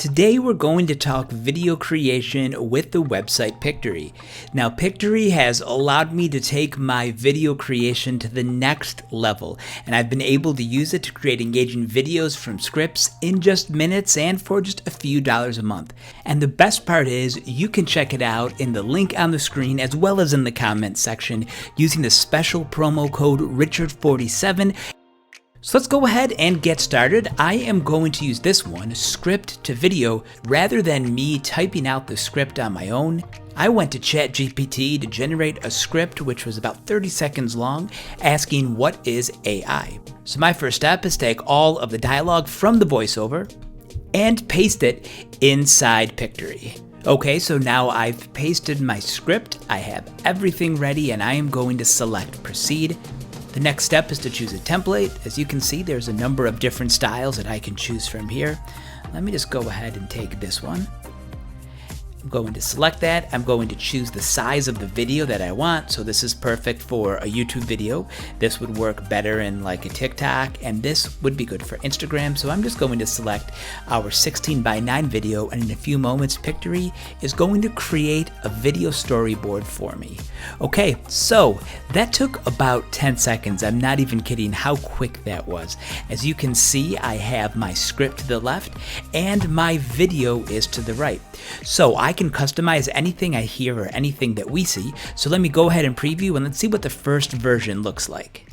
Today we're going to talk video creation with the website Pictory. Now Pictory has allowed me to take my video creation to the next level, and I've been able to use it to create engaging videos from scripts in just minutes and for just a few dollars a month. And the best part is you can check it out in the link on the screen as well as in the comments section using the special promo code Richard47. So let's go ahead and get started. I am going to use this one, script to video, rather than me typing out the script on my own. I went to ChatGPT to generate a script which was about 30 seconds long, asking what is AI. So my first step is take all of the dialogue from the voiceover and paste it inside Pictory. Okay, so now I've pasted my script, I have everything ready, and I am going to select proceed. The next step is to choose a template. As you can see, there's a number of different styles that I can choose from here. Let me just go ahead and take this one. I'm going to select that. I'm going to choose the size of the video that I want. So this is perfect for a YouTube video. This would work better in like a TikTok, and this would be good for Instagram. So I'm just going to select our 16:9 video, and in a few moments, Pictory is going to create a video storyboard for me. Okay, so that took about 10 seconds. I'm not even kidding how quick that was. As you can see, I have my script to the left and my video is to the right. So I can customize anything I hear or anything that we see. So let me go ahead and preview and let's see what the first version looks like.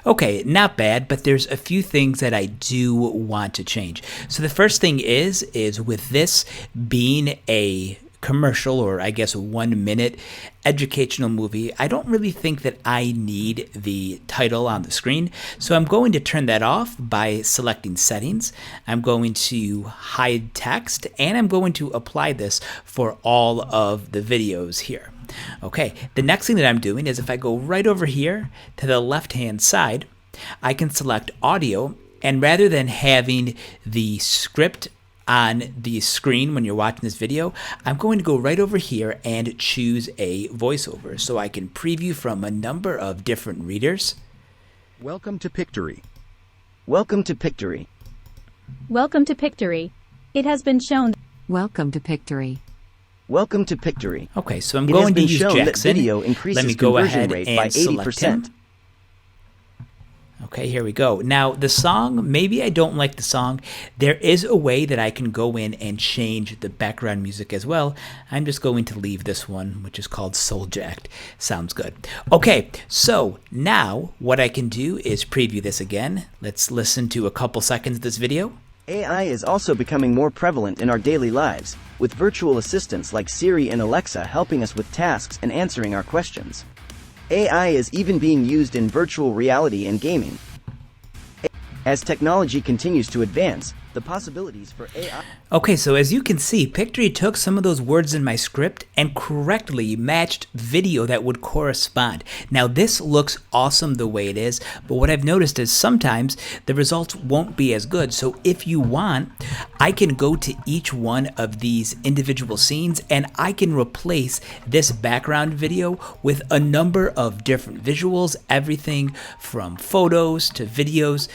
Okay, not bad, but there's a few things that I do want to change. So the first thing is with this being a commercial, or I guess a 1-minute educational movie, I don't really think that I need the title on the screen. So I'm going to turn that off by selecting settings. I'm going to hide text, and I'm going to apply this for all of the videos here. Okay, the next thing that I'm doing is if I go right over here to the left-hand side, I can select audio, and rather than having the script on the screen when you're watching this video, I'm going to go right over here and choose a voiceover so I can preview from a number of different readers. Welcome to Pictory. Welcome to Pictory. Welcome to Pictory. It has been shown. Welcome to Pictory. Welcome to Pictory. Okay, so I'm going to use Jackson. That video increases Let me go conversion ahead rate and by select 80%. him. Okay, here we go. Now the song, maybe I don't like the song. There is a way that I can go in and change the background music as well. I'm just going to leave this one, which is called Soul Jacked. Sounds good. Okay, so now what I can do is preview this again. Let's listen to a couple seconds of this video. AI is also becoming more prevalent in our daily lives, with virtual assistants like Siri and Alexa helping us with tasks and answering our questions. AI is even being used in virtual reality and gaming. As technology continues to advance, the possibilities for AI... Okay, so as you can see, Pictory took some of those words in my script and correctly matched video that would correspond. Now this looks awesome the way it is, but what I've noticed is sometimes the results won't be as good. So if you want, I can go to each one of these individual scenes and I can replace this background video with a number of different visuals, everything from photos to videos.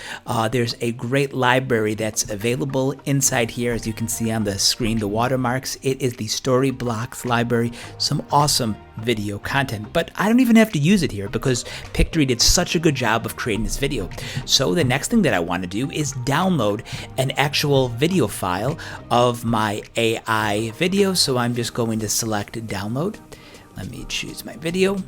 There's a great library that's available inside here. As you can see on the screen, the watermarks, it is the Story Blocks library. Some awesome video content, but I don't even have to use it here because Pictory did such a good job of creating this video. So the next thing that I want to do is download an actual video file of my AI video. So I'm just going to select download. Let me choose my video.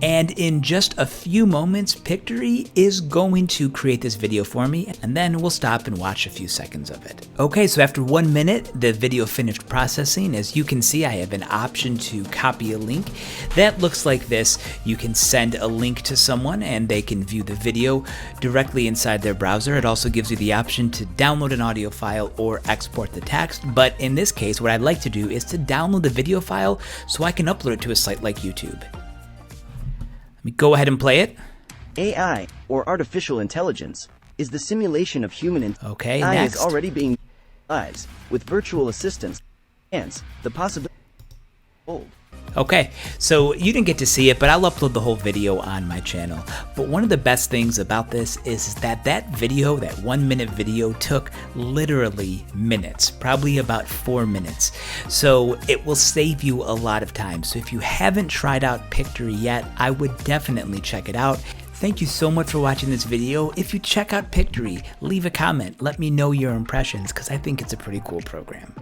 And in just a few moments, Pictory is going to create this video for me, and then we'll stop and watch a few seconds of it. Okay, so after 1 minute, the video finished processing. As you can see, I have an option to copy a link. That looks like this. You can send a link to someone and they can view the video directly inside their browser. It also gives you the option to download an audio file or export the text. But in this case, what I'd like to do is to download the video file so I can upload it to a site like YouTube. Let me go ahead and play it. AI, or artificial intelligence, is the simulation of human intelligence. Okay, AI next. is already being... lives with virtual assistants. Hence, the possibility. Okay, so you didn't get to see it, but I'll upload the whole video on my channel. But one of the best things about this is that video, that 1 minute video, took literally minutes, probably about 4 minutes. So it will save you a lot of time. So if you haven't tried out Pictory yet, I would definitely check it out. Thank you so much for watching this video. If you check out Pictory, leave a comment. Let me know your impressions because I think it's a pretty cool program.